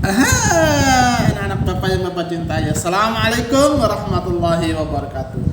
Aha, anak-anak bapak yang bapak cintai. Assalamualaikum warahmatullahi wabarakatuh.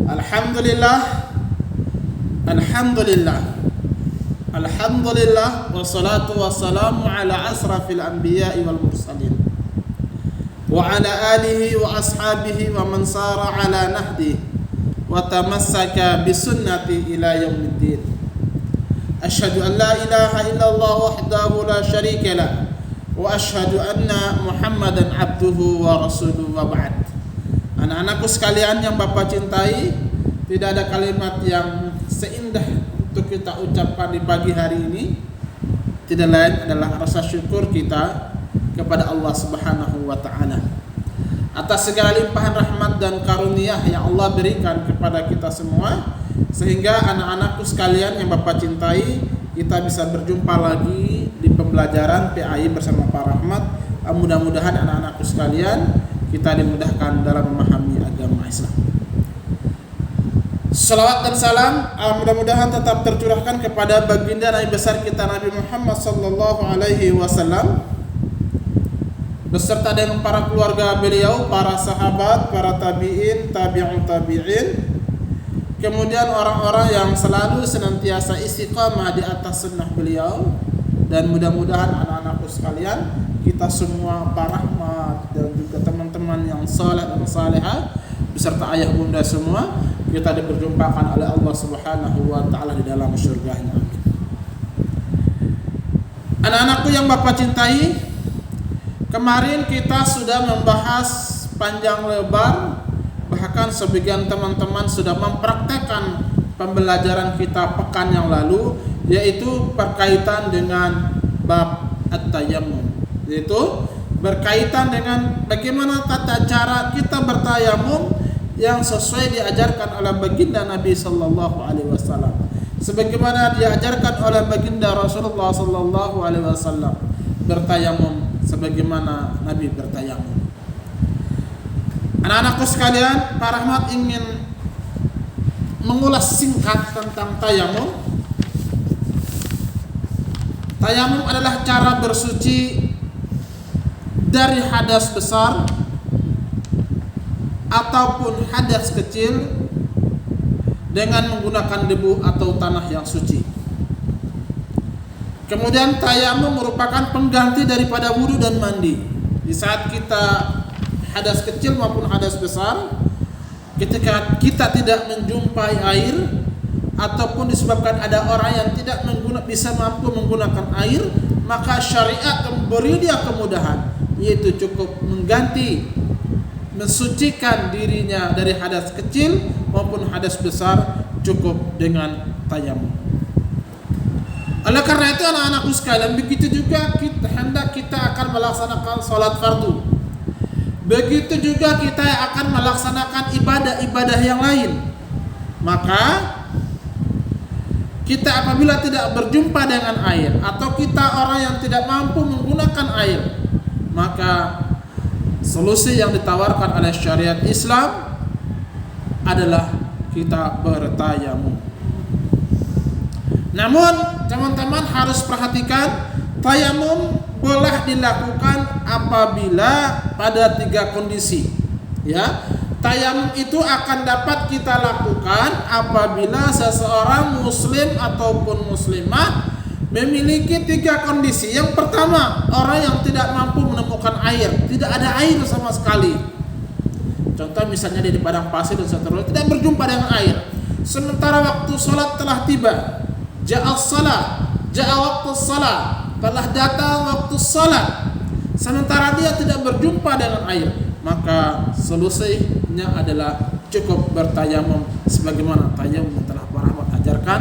Alhamdulillah, Alhamdulillah, Alhamdulillah, wassalatu wassalamu ala asrafil anbiya'i wal mursalin wa ala alihi wa ashabihi wa man sara ala nahdi wa tamassaka bisunnati ila yaumiddin. Asyhadu an la ilaha illallah wahdahu la syarika lah wa asyhadu anna Muhammadan abduhu wa rasuluhu wa ba'd. Anak-anakku sekalian yang Bapak cintai, tidak ada kalimat yang seindah untuk kita ucapkan di pagi hari ini, tidak lain adalah rasa syukur kita kepada Allah Subhanahu wa taala atas segala limpahan rahmat dan karunia yang Allah berikan kepada kita semua, sehingga anak-anakku sekalian yang Bapak cintai, kita bisa berjumpa lagi di pembelajaran PAI bersama Pak Rahmat. Mudah-mudahan anak-anakku sekalian kita dimudahkan dalam memahami agama Islam. Salawat dan salam mudah-mudahan tetap tercurahkan kepada baginda Nabi besar kita Nabi Muhammad sallallahu alaihi wasallam beserta dengan para keluarga beliau, para sahabat, para tabi'in, tabi'un tabi'in, kemudian orang-orang yang selalu senantiasa istiqamah di atas sunnah beliau, dan mudah-mudahan anak-anakku sekalian, kita semua Pak Rahmat dan juga teman-teman yang saleh dan salehah beserta ayah bunda semua, kita diperjumpakan oleh Allah Subhanahu wa taala di dalam surganya. Anak-anakku yang Bapak cintai, kemarin kita sudah membahas panjang lebar, bahkan sebagian teman-teman sudah mempraktekkan pembelajaran kita pekan yang lalu, yaitu berkaitan dengan bab at-tayammum, yaitu berkaitan dengan bagaimana tata cara kita bertayamum yang sesuai diajarkan oleh baginda Nabi sallallahu alaihi wasallam, sebagaimana diajarkan oleh baginda Rasulullah sallallahu alaihi wasallam bertayamum sebagaimana Nabi bertayamum. Anak-anakku sekalian, Pak Rahmat ingin mengulas singkat tentang tayamum. Tayamum adalah cara bersuci dari hadas besar ataupun hadas kecil dengan menggunakan debu atau tanah yang suci. Kemudian tayamum merupakan pengganti daripada wudu dan mandi. Di saat kita hadas kecil maupun hadas besar, ketika kita tidak menjumpai air ataupun disebabkan ada orang yang tidak bisa mampu menggunakan air, maka syariat memberi dia kemudahan, yaitu cukup mengganti, mensucikan dirinya dari hadas kecil maupun hadas besar cukup dengan tayamum. Oleh karena itu anak-anakku sekalian, begitu juga hendak kita akan melaksanakan salat fardu, begitu juga kita akan melaksanakan ibadah-ibadah yang lain. Maka kita apabila tidak berjumpa dengan air, atau kita orang yang tidak mampu menggunakan air, maka solusi yang ditawarkan oleh syariat Islam adalah kita bertayamum. Namun teman-teman harus perhatikan, tayamum boleh dilakukan apabila pada 3 kondisi. Ya, tayamum itu akan dapat kita lakukan apabila seseorang muslim ataupun muslimah memiliki 3 kondisi. Yang pertama, orang yang tidak mampu menemukan air, tidak ada air sama sekali. Contoh misalnya dia di padang pasir dan seterusnya, tidak berjumpa dengan air. Sementara waktu sholat telah tiba, ja'a waktu salat, telah datang waktu salat, sementara dia tidak berjumpa dengan air, maka solusinya adalah cukup bertayamum sebagaimana tayamum yang telah Pak Rahmat ajarkan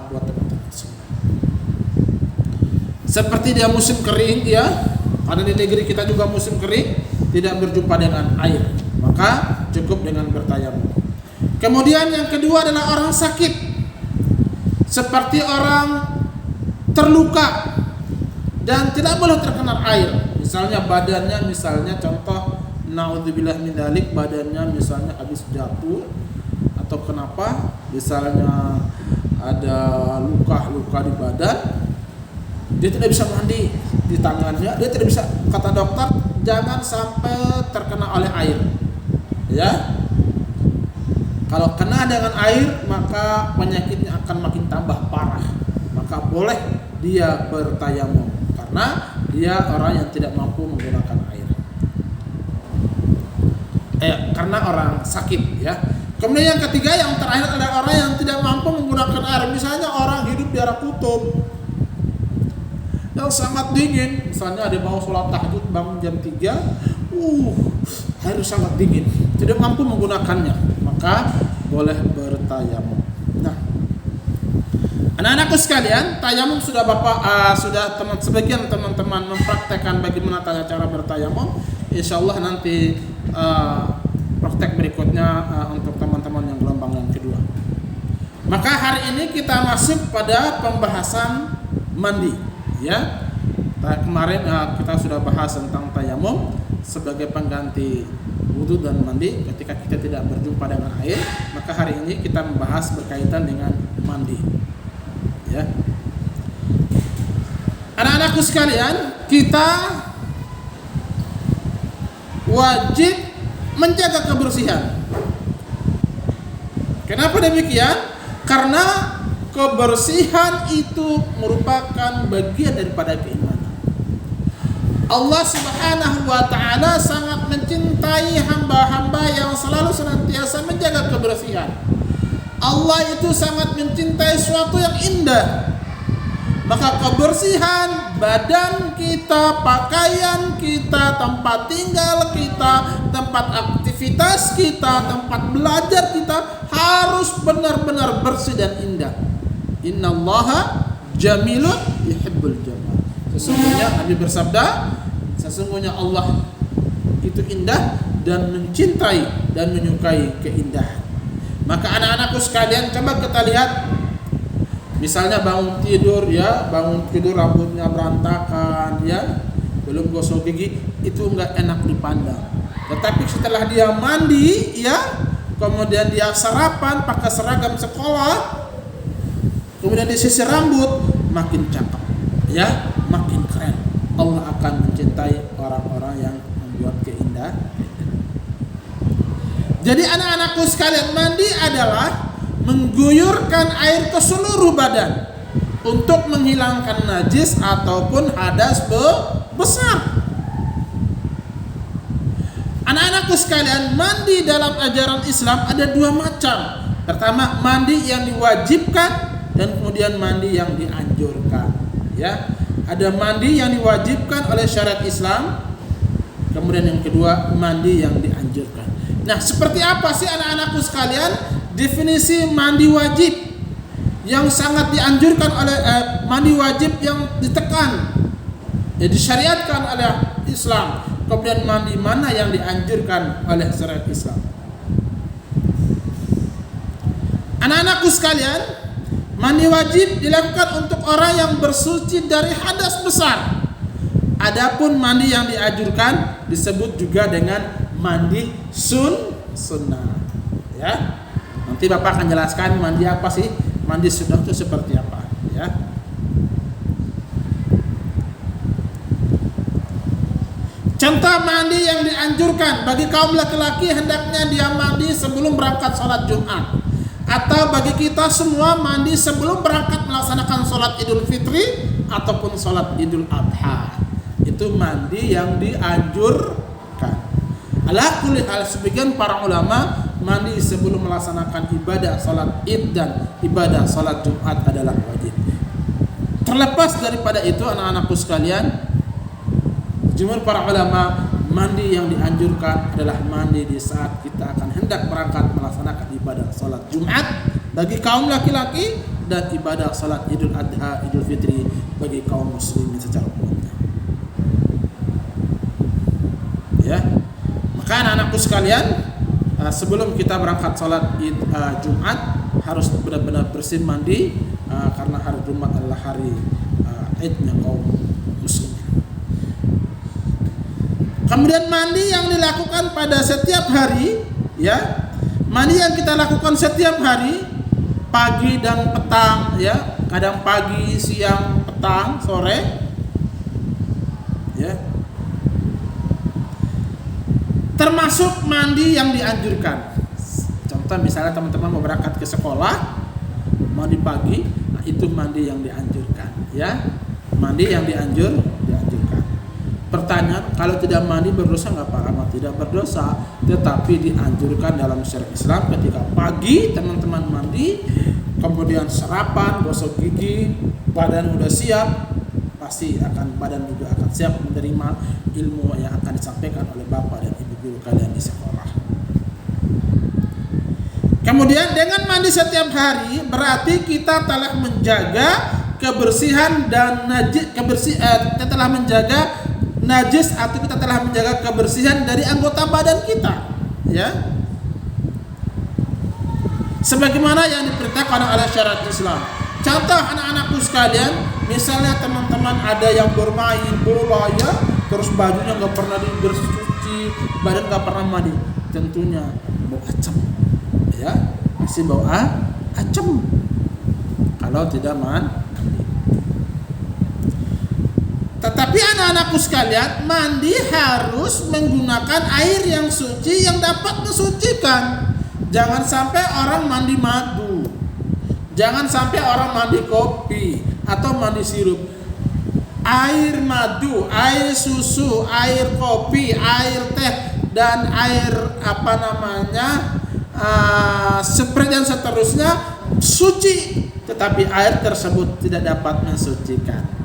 buat teman-teman semua. Seperti dia musim kering, ya, ada di negeri kita juga musim kering, tidak berjumpa dengan air, maka cukup dengan bertayamum. Kemudian yang kedua adalah orang sakit, seperti orang terluka dan tidak boleh terkena air. Misalnya badannya, misalnya contoh, naudzubillah min dzalik, badannya misalnya habis jatuh atau kenapa, misalnya ada luka-luka di badan, dia tidak bisa mandi, di tangannya, dia tidak bisa, kata dokter jangan sampai terkena oleh air. Ya. Kalau kena dengan air maka penyakitnya akan makin tambah parah. Maka boleh dia bertayamum karena dia orang yang tidak mampu menggunakan air. Karena orang sakit ya. Kemudian yang ketiga, yang terakhir adalah orang yang tidak mampu menggunakan air. Misalnya orang hidup di daerah kutub yang sangat dingin, misalnya ada mau sholat tahajud bangun jam 3, air sangat dingin, tidak mampu menggunakannya, maka boleh bertayamum. Nah, anak-anakku sekalian, tayamum sudah sebagian teman-teman mempraktekkan bagaimana cara bertayamum. Insyaallah nanti praktek berikutnya untuk teman-teman yang gelombang yang kedua. Maka hari ini kita masuk pada pembahasan mandi. Ya, kemarin kita sudah bahas tentang tayamum sebagai pengganti wudhu dan mandi ketika kita tidak berjumpa dengan air. Maka hari ini kita membahas berkaitan dengan mandi. Ya, anak-anakku sekalian, kita wajib menjaga kebersihan. Kenapa demikian? Karena kebersihan itu merupakan bagian daripada keimanan. Allah Subhanahu wa taala sangat mencintai hamba-hamba yang selalu senantiasa menjaga kebersihan. Allah itu sangat mencintai sesuatu yang indah. Maka kebersihan badan kita, pakaian kita, tempat tinggal kita, tempat aktivitas kita, tempat belajar kita harus benar-benar bersih dan indah. Innallaha jamilun yuhibbul jamal. Sesungguhnya Nabi bersabda, sesungguhnya Allah itu indah dan mencintai dan menyukai keindahan. Maka anak-anakku sekalian, coba kita lihat, misalnya bangun tidur rambutnya berantakan ya, belum gosok gigi, itu enggak enak dipandang. Tetapi setelah dia mandi ya, kemudian dia sarapan pakai seragam sekolah, kemudian disisir rambut, makin cakep ya, makin keren. Allah akan mencintai orang-orang yang membuat keindahan. Jadi anak-anakku sekalian, mandi adalah mengguyurkan air ke seluruh badan untuk menghilangkan najis ataupun hadas besar. Anak-anakku sekalian, mandi dalam ajaran Islam ada dua macam. Pertama, mandi yang diwajibkan dan kemudian mandi yang dianjurkan. Ya, ada mandi yang diwajibkan oleh syariat Islam, kemudian yang kedua mandi yang dianjurkan. Nah, seperti apa sih anak-anakku sekalian definisi mandi wajib yang sangat dianjurkan oleh mandi wajib yang ditekan, disyariatkan oleh Islam, kemudian mandi mana yang dianjurkan oleh syariat Islam? Anak-anakku sekalian, mandi wajib dilakukan untuk orang yang bersuci dari hadas besar. Adapun mandi yang dianjurkan disebut juga dengan mandi sunnah. Ya, nanti Bapak akan jelaskan mandi apa sih, mandi sunnah itu seperti apa. Ya. Contoh mandi yang dianjurkan bagi kaum laki-laki, hendaknya dia mandi sebelum berangkat sholat Jumat. Atau bagi kita semua mandi sebelum berangkat melaksanakan sholat Idul Fitri ataupun sholat Idul Adha. Itu mandi yang dianjurkan. Ala kulli hal, sebagian para ulama mandi sebelum melaksanakan ibadah sholat Id dan ibadah sholat Jumat adalah wajib. Terlepas daripada itu anak-anakku sekalian, jumhur para ulama, mandi yang dianjurkan adalah mandi di saat kita akan hendak berangkat melaksanakan ibadah sholat Jumat bagi kaum laki-laki dan ibadah sholat Idul Adha, Idul Fitri bagi kaum muslimin secara umumnya. Ya, maka anak-anakku sekalian, sebelum kita berangkat sholat Jumat harus benar-benar bersih mandi karena hari Jumat adalah hari Idnya kaum muslimin. Kemudian mandi yang dilakukan pada setiap hari, ya, mandi yang kita lakukan setiap hari, pagi dan petang, ya, kadang pagi, siang, petang, sore. termasuk mandi yang dianjurkan. Contoh misalnya teman-teman mau berangkat ke sekolah, mandi pagi, nah itu mandi yang dianjurkan, ya. Mandi yang dianjurkan. Pertanyaan, kalau tidak mandi berdosa nggak apa-apa? Tidak berdosa, tetapi dianjurkan dalam syariat Islam ketika pagi teman-teman mandi, kemudian sarapan, gosok gigi, badan udah siap, pasti badan juga akan siap menerima ilmu yang akan disampaikan oleh bapak dan ibu guru kalian di sekolah. Kemudian dengan mandi setiap hari berarti kita telah menjaga kebersihan dan kita telah menjaga najis atau kita telah menjaga kebersihan dari anggota badan kita, ya. Sebagaimana yang diperintahkan oleh syariat Islam. Contoh anak-anakku sekalian, misalnya teman-teman ada yang bermain bola, ya, terus bajunya nggak pernah dibersuci, badan nggak pernah mandi, tentunya bau acem, ya, masih bau acem kalau tidak mandi. Tetapi anak-anakku sekalian, mandi harus menggunakan air yang suci yang dapat mensucikan. Jangan sampai orang mandi madu, jangan sampai orang mandi kopi atau mandi sirup. Air madu, air susu, air kopi, air teh, dan air spray dan seterusnya suci, tetapi air tersebut tidak dapat mensucikan.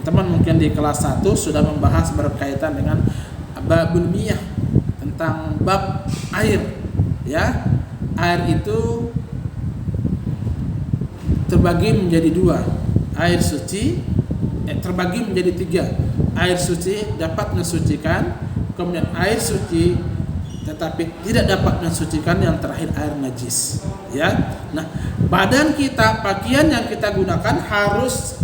Teman-teman mungkin di kelas 1 sudah membahas berkaitan dengan babul miyah, tentang bab air, ya. Air itu terbagi menjadi 2. Air suci terbagi menjadi 3. Air suci dapat mensucikan, kemudian air suci tetapi tidak dapat mensucikan, yang terakhir air najis, ya. Nah, badan kita, pakaian yang kita gunakan harus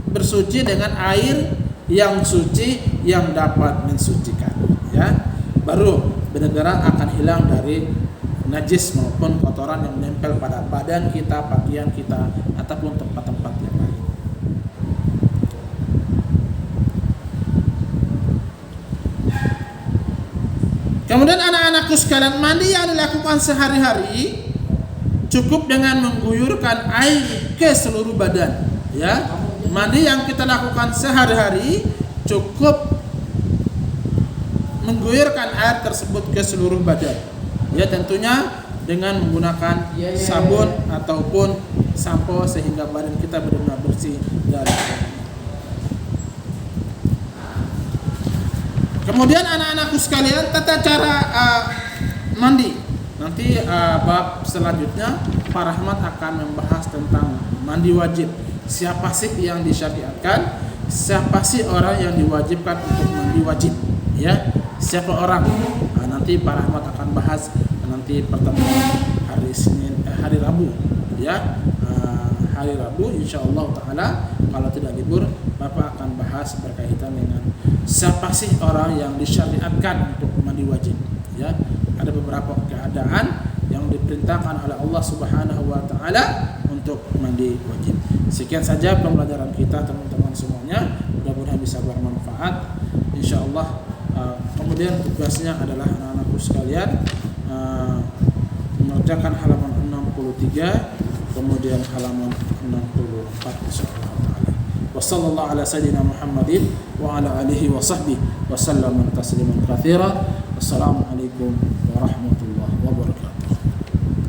bersuci dengan air yang suci yang dapat mensucikan, ya. Baru benar-benar akan hilang dari najis maupun kotoran yang menempel pada badan kita, pakaian kita, ataupun tempat-tempat yang lain. Kemudian anak-anakku sekalian, mandi yang dilakukan sehari-hari cukup dengan mengguyurkan air ke seluruh badan, ya. Mandi yang kita lakukan sehari-hari cukup mengguyurkan air tersebut ke seluruh badan, ya, tentunya dengan menggunakan sabun ataupun sampo sehingga badan kita benar-benar bersih dari air. Kemudian anak-anakku sekalian, tata cara mandi. Nanti bab selanjutnya Pak Rahmat akan membahas tentang mandi wajib. Siapa sih yang disyariatkan? Siapa sih orang yang diwajibkan untuk mandi wajib? Ya, siapa orang? Nah, nanti Pak Rahmat akan bahas nanti pertemuan hari Rabu, ya. Hari Rabu insyaallah taala, kalau tidak libur, Bapak akan bahas berkaitan dengan siapa sih orang yang disyariatkan untuk mandi wajib, ya. Ada beberapa keadaan yang diperintahkan oleh Allah Subhanahu wa taala untuk mandi wajib. Sekian saja pembelajaran kita teman-teman semuanya, mudah-mudahan bisa bermanfaat insyaallah. Kemudian tugasnya adalah anak-anakku sekalian mengerjakan halaman 63, kemudian halaman 64 insyaallah taala. Wassallallahu ala sayyidina Muhammadin wa ala alihi wa sahbihi wa sallama tasliman katsira. Wassalamualaikum warahmatullahi